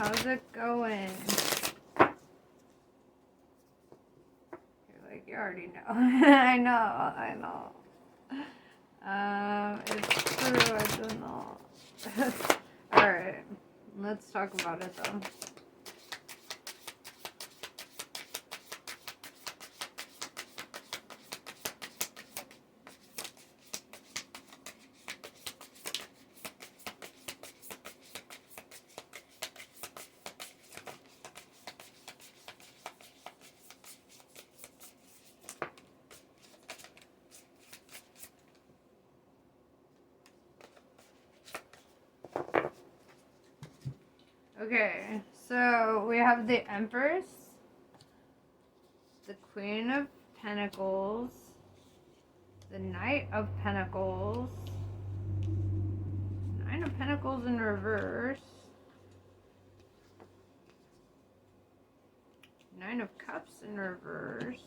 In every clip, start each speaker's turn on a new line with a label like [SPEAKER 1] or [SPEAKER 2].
[SPEAKER 1] How's it going? You're like, you already know. I know. It's true, I do know. Alright, let's talk about it though. Okay, so we have the Empress, the Queen of Pentacles, the Knight of Pentacles, Nine of Pentacles in reverse, Nine of Cups in reverse,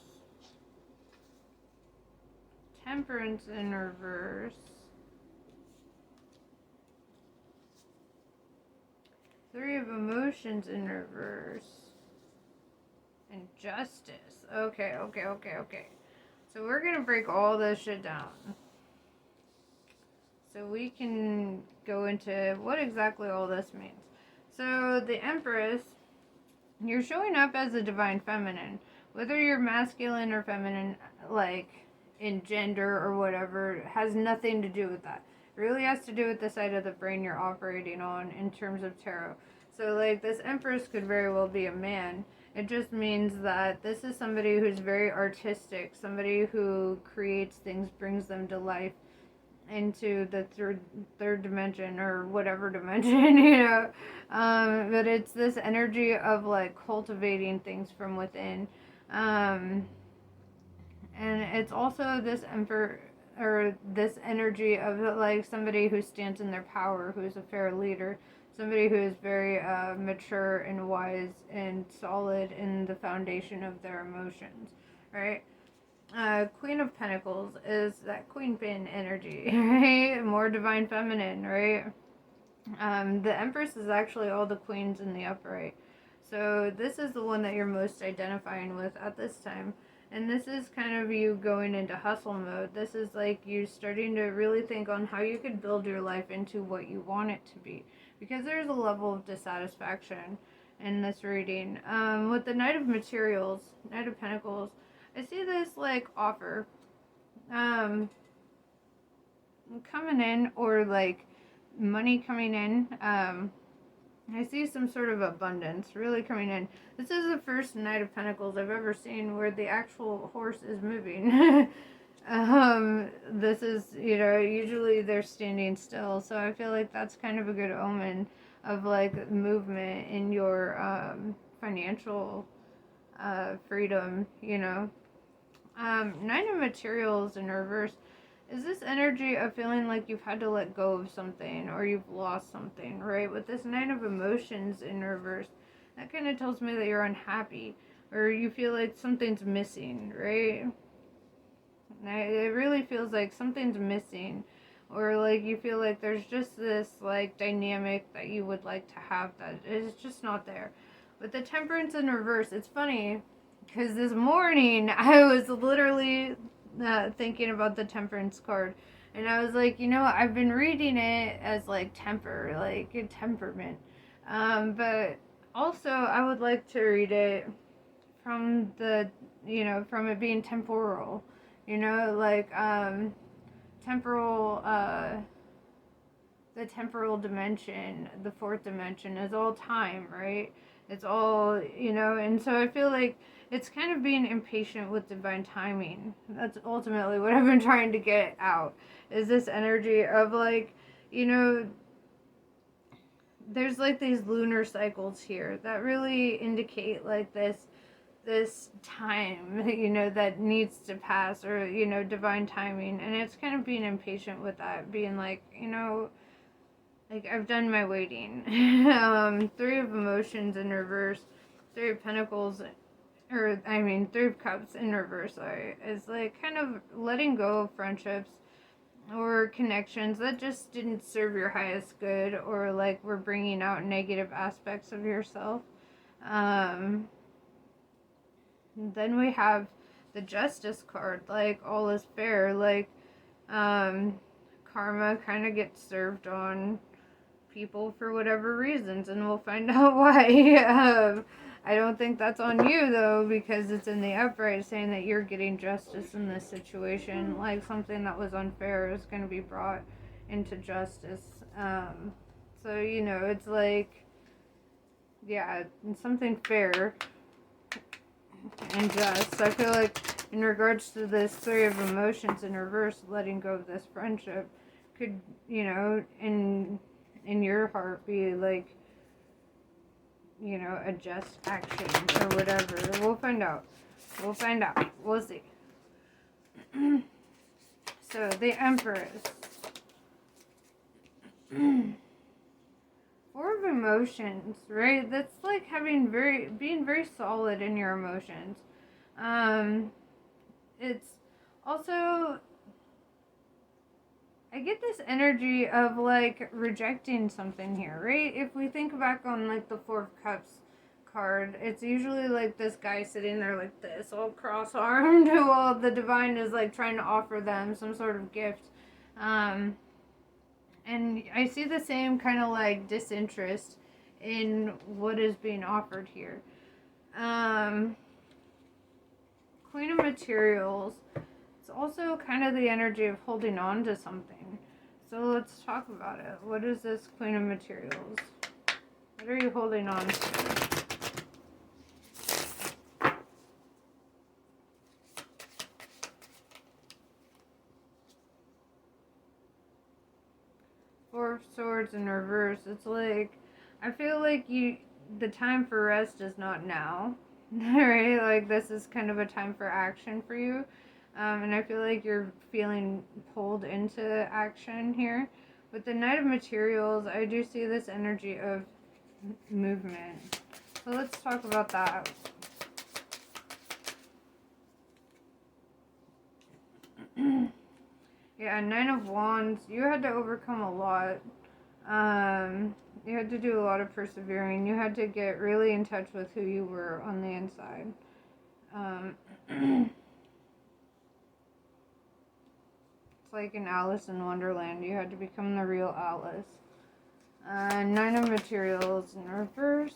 [SPEAKER 1] Temperance in reverse, Three of Emotions in reverse, and Justice. Okay. So we're going to break all this shit down, so we can go into what exactly all this means. So the Empress, you're showing up as a divine feminine. Whether you're masculine or feminine, like in gender or whatever, has nothing to do with that. It really has to do with the side of the brain you're operating on in terms of tarot. So like this Empress could very well be a man. It just means that this is somebody who's very artistic, somebody who creates things, brings them to life into the third dimension or whatever dimension, you know. But it's this energy of like cultivating things from within. And it's also this emperor, or this energy of like somebody who stands in their power, who's a fair leader, somebody who is very mature and wise and solid in the foundation of their emotions, right? Queen of Pentacles is that queen pin energy, right? More divine feminine, right? The Empress is actually all the queens in the upright. So this is the one that you're most identifying with at this time. And this is kind of you going into hustle mode. This is like you starting to really think on how you could build your life into what you want it to be. Because there's a level of dissatisfaction in this reading. With the Knight of Materials, Knight of Pentacles, I see this like offer coming in, or like money coming in. I see some sort of abundance really coming in. This is the first Knight of Pentacles I've ever seen where the actual horse is moving. This is, you know, usually they're standing still, so I feel like that's kind of a good omen of like movement in your financial freedom, you know. Nine of Materials in reverse is this energy of feeling like you've had to let go of something or you've lost something, right? With this Nine of Emotions in reverse, that kind of tells me that you're unhappy or you feel like something's missing, right? It really feels like something's missing, or like you feel like there's just this like dynamic that you would like to have that is just not there. With the Temperance in reverse, it's funny because this morning I was literally thinking about the Temperance card, and I was like, you know, I've been reading it as like temper, like temperament, but also I would like to read it from the, you know, from it being temporal, you know, like temporal, the temporal dimension, the fourth dimension is all time, right? It's all, you know, and so I feel like it's kind of being impatient with divine timing. That's ultimately what I've been trying to get out, is this energy of like, you know, there's like these lunar cycles here that really indicate like this time, you know, that needs to pass, or, you know, divine timing. And it's kind of being impatient with that, being like, you know, like I've done my waiting. Three of Emotions in reverse, Three of Pentacles, or I mean Three of Cups in reverse, sorry, is like kind of letting go of friendships, or connections that just didn't serve your highest good, or like were bringing out negative aspects of yourself. Then we have the Justice card, like all is fair, like karma kind of gets served on people for whatever reasons, and we'll find out why. I don't think that's on you though, because it's in the upright saying that you're getting justice in this situation. Like something that was unfair is going to be brought into justice. So, you know, it's like, yeah, something fair and just. I feel like in regards to this Three of Emotions in reverse, letting go of this friendship could, you know, in your heart be like, you know, a just action or whatever. We'll find out. We'll find out. We'll see. So, the Empress. Four of Emotions, right? That's like being very solid in your emotions. It's also, I get this energy of like rejecting something here, right? If we think back on like the Four of Cups card, it's usually like this guy sitting there like this, all cross-armed, while the divine is like trying to offer them some sort of gift. And I see the same kind of like disinterest in what is being offered here. Queen of Materials. It's also kind of the energy of holding on to something. So let's talk about it. What is this Queen of Materials? What are you holding on to? Four of Swords in reverse. It's like, I feel like the time for rest is not now. Right? Like this is kind of a time for action for you. And I feel like you're feeling pulled into action here. With the Knight of Materials, I do see this energy of movement. So let's talk about that. Yeah, Nine of Wands. You had to overcome a lot. You had to do a lot of persevering. You had to get really in touch with who you were on the inside. It's like an Alice in Wonderland. You had to become the real Alice. Nine of Materials in reverse.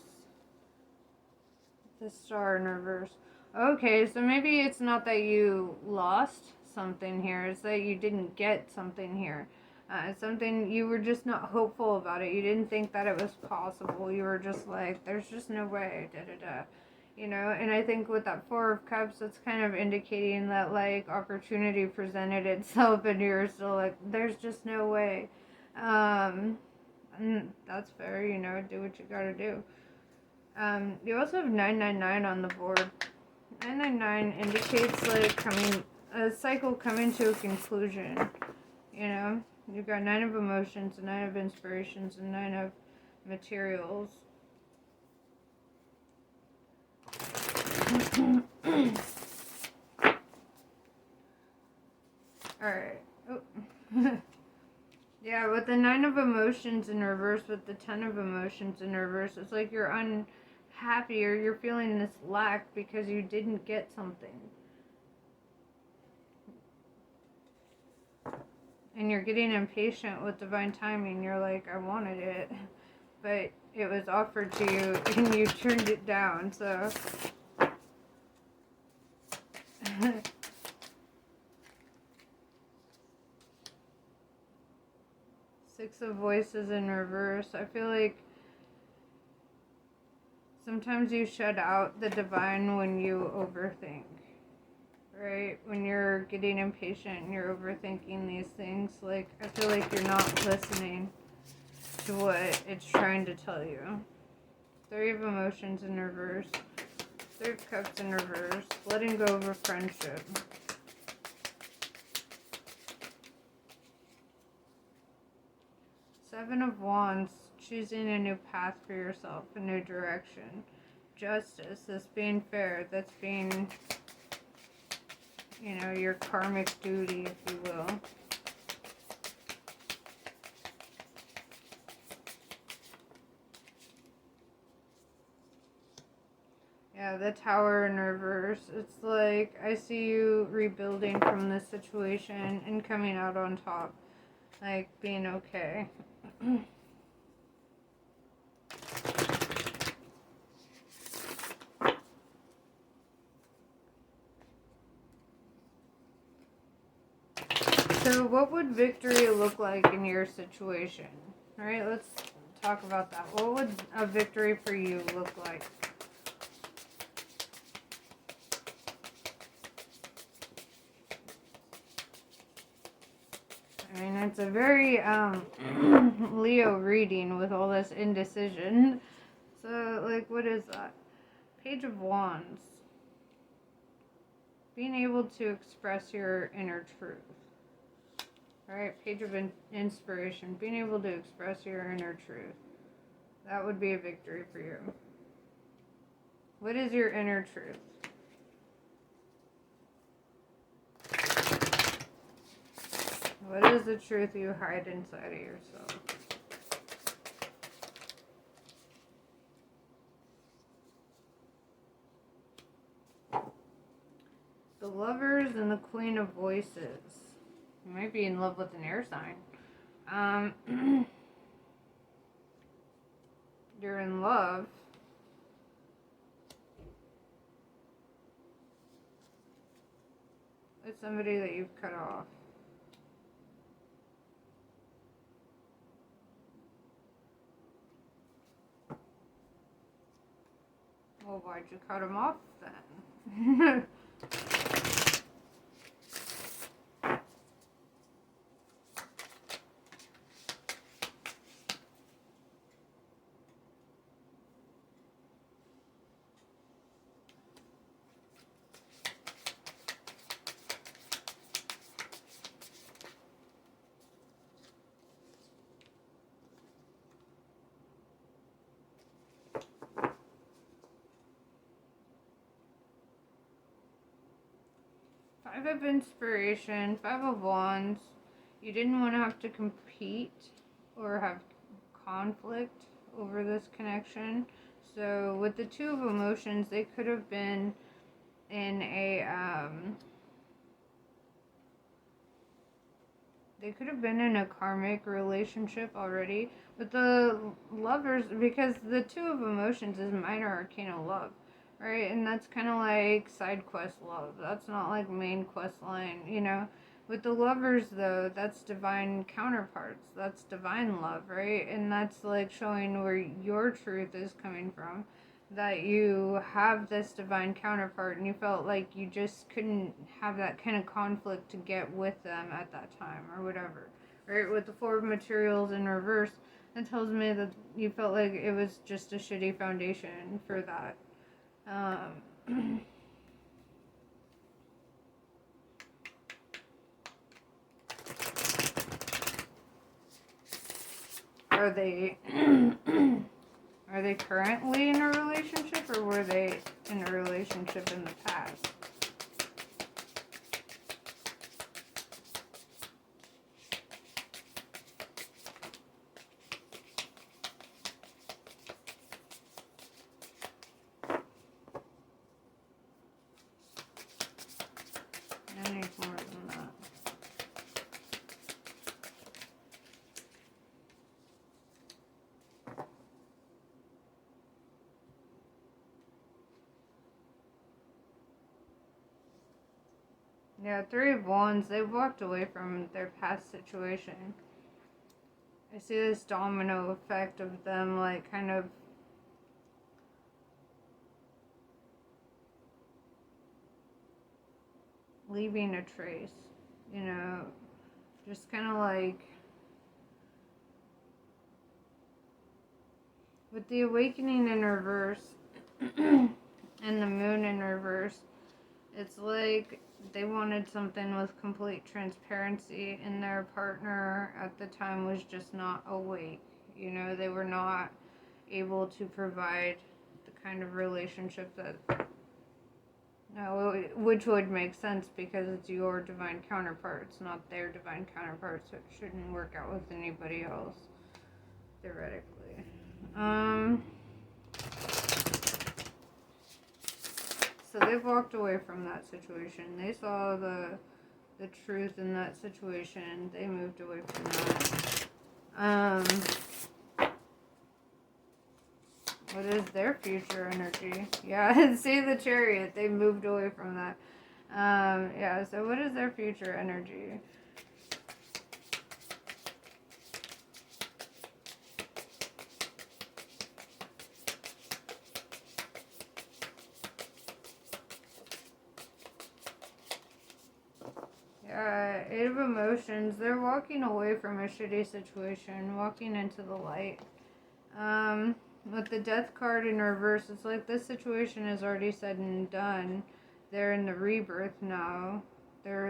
[SPEAKER 1] The Star in reverse. Okay, so maybe it's not that you lost something here. It's that you didn't get something here. Something you were just not hopeful about it. You didn't think that it was possible. You were just like, there's just no way. Da da da. You know, and I think with that Four of Cups, it's kind of indicating that like opportunity presented itself, and you're still like, there's just no way. And that's fair. You know, do what you gotta do. You also have 999 on the board. 999 indicates like a cycle coming to a conclusion. You know, you've got 9 of Emotions, 9 of Inspirations, and 9 of Materials. Alright. Oh. Yeah, with the 9 of Emotions in reverse, with the 10 of Emotions in reverse, it's like you're unhappy or you're feeling this lack because you didn't get something. And you're getting impatient with divine timing. You're like, I wanted it, but it was offered to you and you turned it down, so... Six of Voices in reverse. I feel like sometimes you shut out the divine when you overthink, right? When you're getting impatient and you're overthinking these things, like, I feel like you're not listening to what it's trying to tell you. Three of Emotions in reverse. Three of Cups in reverse. Letting go of a friendship. Seven of Wands, choosing a new path for yourself, a new direction. Justice, this being fair, that's being, you know, your karmic duty, if you will. the Tower in reverse. It's like, I see you rebuilding from this situation and coming out on top. Like, being okay. So what would victory look like in your situation? Alright, let's talk about that. What would a victory for you look like? I mean, it's a very Leo reading with all this indecision. So, like, what is that? Page of Wands. Being able to express your inner truth. Alright, Page of Inspiration. Being able to express your inner truth. That would be a victory for you. What is your inner truth? What is the truth you hide inside of yourself? The Lovers and the Queen of Voices. You might be in love with an air sign. You're in love. With somebody that you've cut off. Well, why'd you cut him off then? 5 of Inspiration, 5 of Wands. You didn't want to have to compete or have conflict over this connection. So with the 2 of Emotions, they could have been in a karmic relationship already. But the Lovers, because the 2 of Emotions is minor arcana love, right? And that's kind of like side quest love. That's not like main quest line, you know. With the Lovers, though, that's divine counterparts. That's divine love, right? And that's like showing where your truth is coming from. That you have this divine counterpart and you felt like you just couldn't have that kind of conflict to get with them at that time or whatever. Right? With the 4 of Materials in reverse, it tells me that you felt like it was just a shitty foundation for that. Are they are they currently in a relationship, or were they in a relationship in the past? I need more than that. Yeah, 3 of Wands, they walked away from their past situation. I see this domino effect of them, like, kind of leaving a trace, you know, just kind of like, with the Awakening in reverse and the Moon in reverse, it's like they wanted something with complete transparency, and their partner at the time was just not awake. You know, they were not able to provide the kind of relationship that, no, which would make sense because it's your divine counterparts, not their divine counterparts, so it shouldn't work out with anybody else, theoretically. so they've walked away from that situation. They saw the truth in that situation. They moved away from that. What is their future energy? Yeah, see the Chariot. They moved away from that. Yeah, so what is their future energy? Yeah, Eight of Emotions. They're walking away from a shitty situation, walking into the light. With the Death card in reverse, it's like this situation is already said and done. They're in the rebirth now. They're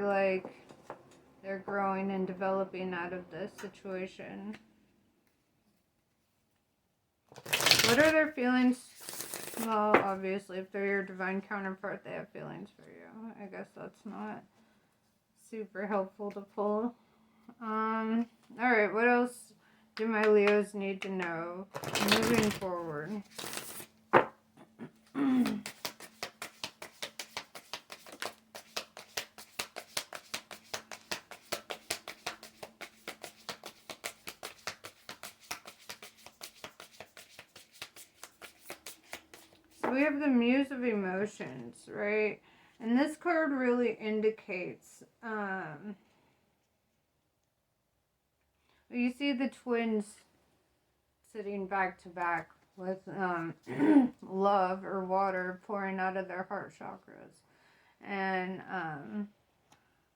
[SPEAKER 1] growing and developing out of this situation. What are their feelings? Well, obviously, if they're your divine counterpart, they have feelings for you. I guess that's not super helpful to pull. Alright, what else do my Leos need to know moving forward? So we have the Muse of Emotions, right? And this card really indicates, you see the twins sitting back to back with love or water pouring out of their heart chakras and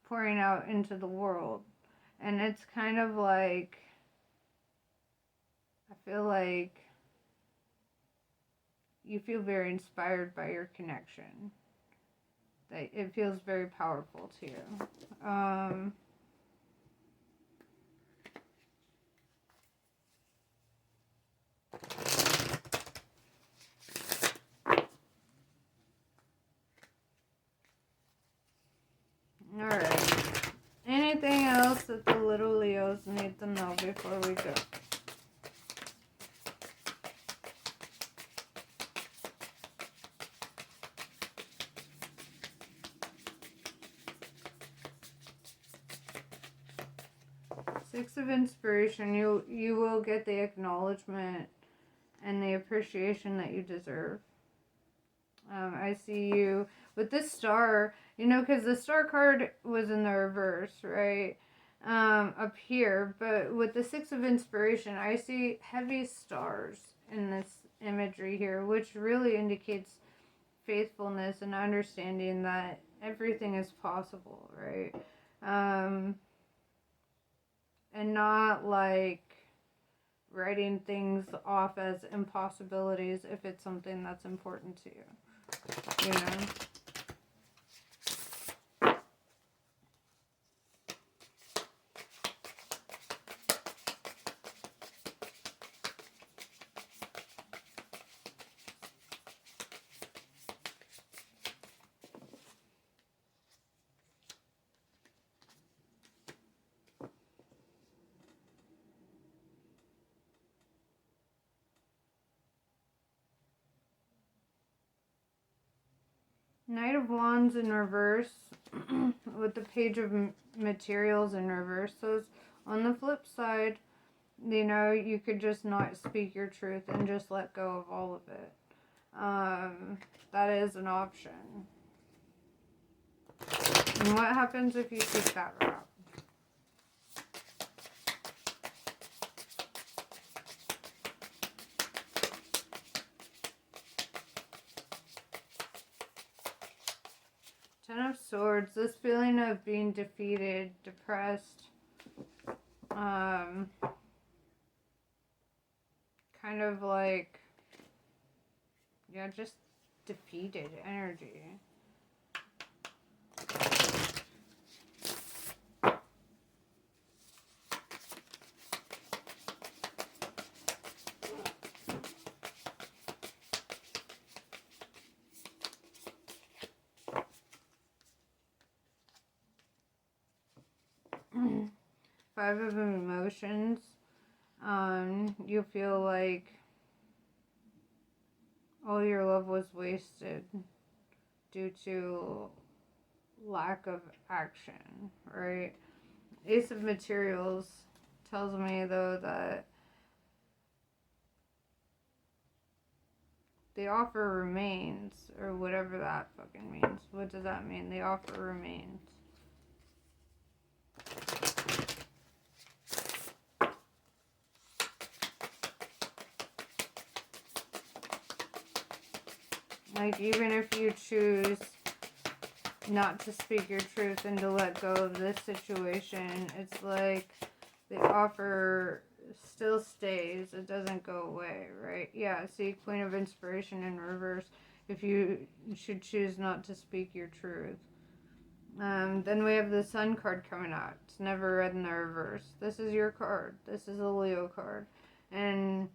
[SPEAKER 1] pouring out into the world. And it's kind of like, I feel like you feel very inspired by your connection. That it feels very powerful to you. Alright. Anything else that the little Leos need to know before we go? Six of Inspiration. You will get the acknowledgement and the appreciation that you deserve. I see you with this star, because the star card was in the reverse, right? Up here, but with the Six of Inspiration, I see heavy stars in this imagery here, which really indicates faithfulness and understanding that everything is possible, right? And not like writing things off as impossibilities if it's something that's important to you, Knight of Wands in reverse with the Page of Materials in reverse. So on the flip side, you could just not speak your truth and just let go of all of it. That is an option. And what happens if you take that route? Ten of Swords, this feeling of being defeated, depressed, kind of like, just defeated energy. Five of Emotions. You feel like all your love was wasted. due to lack of action, right? Ace of Materials tells me, though, that the offer remains, or whatever that fucking means. What does that mean? The offer remains. Like, even if you choose not to speak your truth and to let go of this situation, it's like the offer still stays. It doesn't go away, right? Yeah, see, Queen of Inspiration in reverse, if you should choose not to speak your truth. Then we have the Sun card coming out. It's never read in the reverse. This is your card. This is a Leo card. And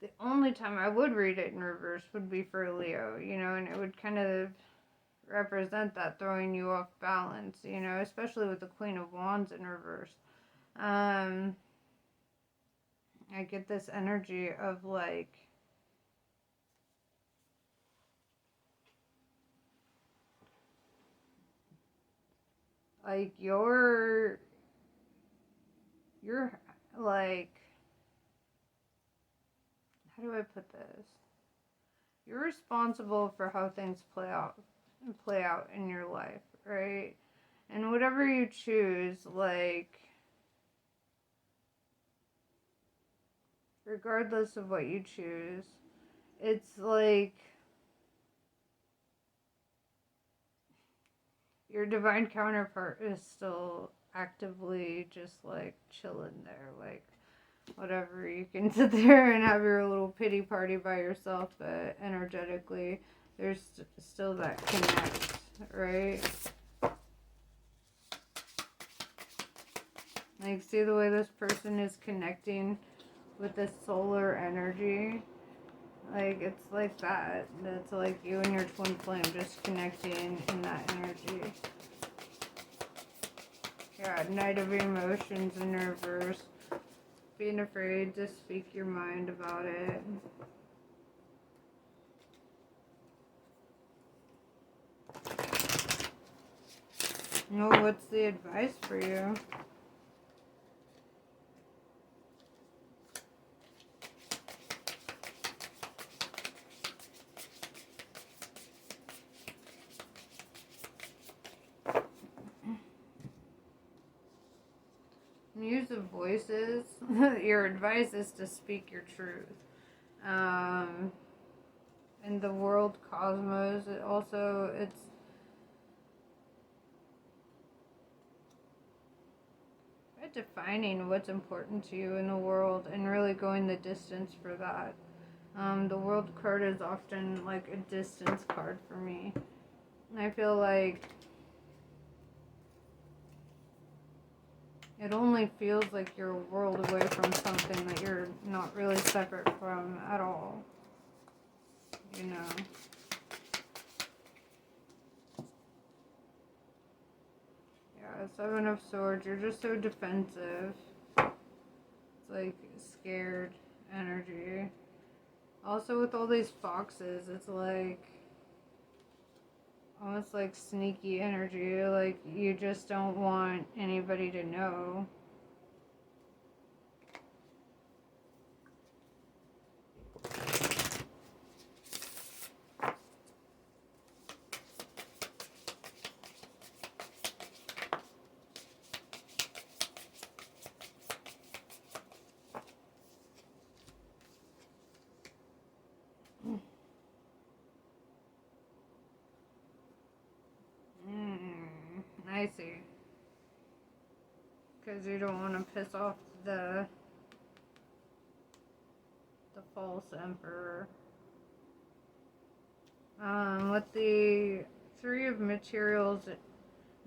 [SPEAKER 1] the only time I would read it in reverse would be for a Leo, you know, and it would kind of represent that throwing you off balance, you know, especially with the Queen of Wands in reverse. I get this energy of like you're like, how do I put this? You're responsible for how things play out in your life, right? And whatever you choose, like, regardless of what you choose, it's like your divine counterpart is still actively just like chilling there, like whatever. You can sit there and have your little pity party by yourself, but energetically there's still that connect, right? Like, see the way this person is connecting with this solar energy? Like, it's like that. That's like you and your twin flame just connecting in that energy. Yeah, Knight of Emotions in reverse. Being afraid to speak your mind about it. No, what's the advice for you? Muse of Voices. Your advice is to speak your truth. In the world cosmos, it's defining what's important to you in the world and really going the distance for that. The world card is often like a distance card for me. And I feel like it only feels like you're a world away from something that you're not really separate from at all. You know? Yeah, Seven of Swords, you're just so defensive. It's like scared energy. Also with all these foxes, it's like almost like sneaky energy. Like you just don't want anybody to know. I see. Because you don't want to piss off the false emperor. With the Three of Materials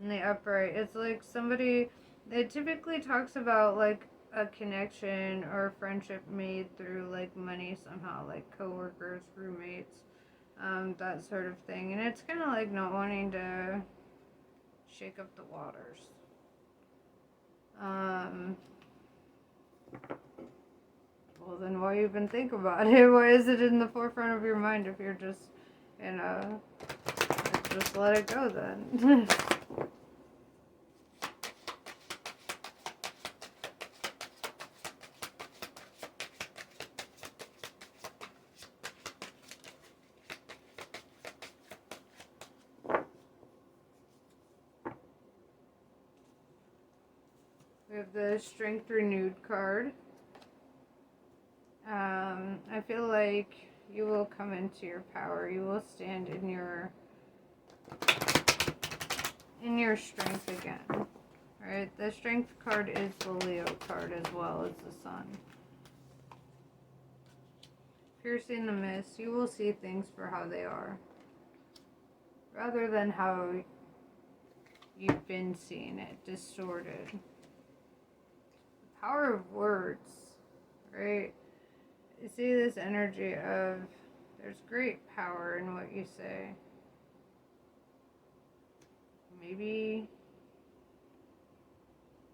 [SPEAKER 1] in the upright, it's like somebody, it typically talks about like a connection or a friendship made through like money somehow, like coworkers, roommates, that sort of thing. And it's kind of like not wanting to shake up the waters. Well, then why even think about it? Why is it in the forefront of your mind if you're just in a just let it go then. We have the Strength Renewed card. I feel like you will come into your power. You will stand in your strength again. Alright, the Strength card is the Leo card as well as the Sun. Piercing the mist, you will see things for how they are, rather than how you've been seeing it, distorted. The power of words, right? You see this energy of there's great power in what you say. Maybe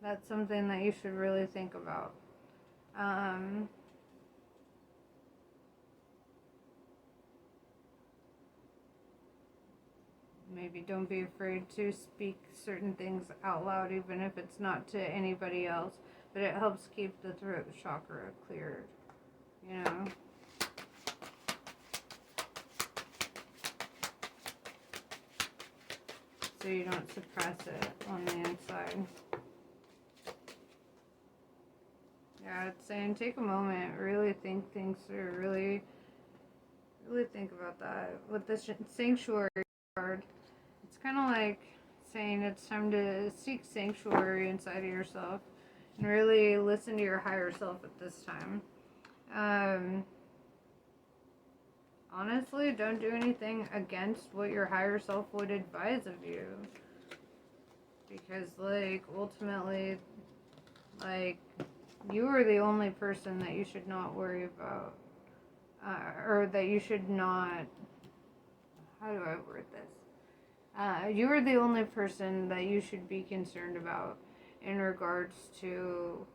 [SPEAKER 1] that's something that you should really think about. Maybe don't be afraid to speak certain things out loud, even if it's not to anybody else, but it helps keep the throat chakra cleared, you know? So you don't suppress it on the inside. Yeah, it's saying take a moment, really think things through, really think about that. With the sanctuary card, it's kind of like saying it's time to seek sanctuary inside of yourself and really listen to your higher self at this time. Honestly, don't do anything against what your higher self would advise of you. Because, like, ultimately, like, you are the only person that you should not worry about. Or that you should not... How do I word this? You are the only person that you should be concerned about in regards to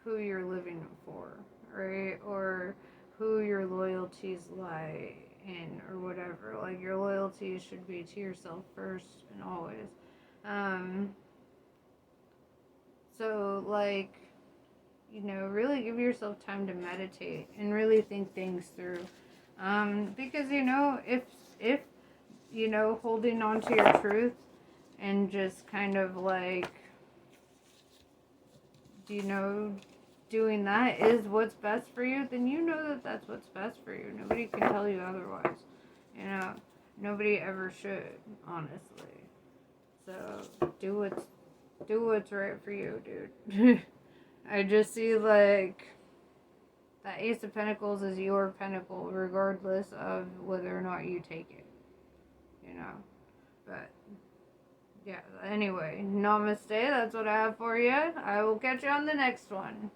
[SPEAKER 1] who you're living for, right? Or who your loyalties lie in, or whatever. Like, your loyalties should be to yourself first and always. So, like, you know, really give yourself time to meditate and really think things through. Because, you know, if you know, holding on to your truth and just kind of like, you know, doing that is what's best for you, then you know that that's what's best for you. Nobody can tell you otherwise. You know, nobody ever should, honestly. So do what's right for you, dude. I just see like that Ace of Pentacles is your pentacle, regardless of whether or not you take it. You know, but yeah. Anyway, namaste. That's what I have for you. I will catch you on the next one.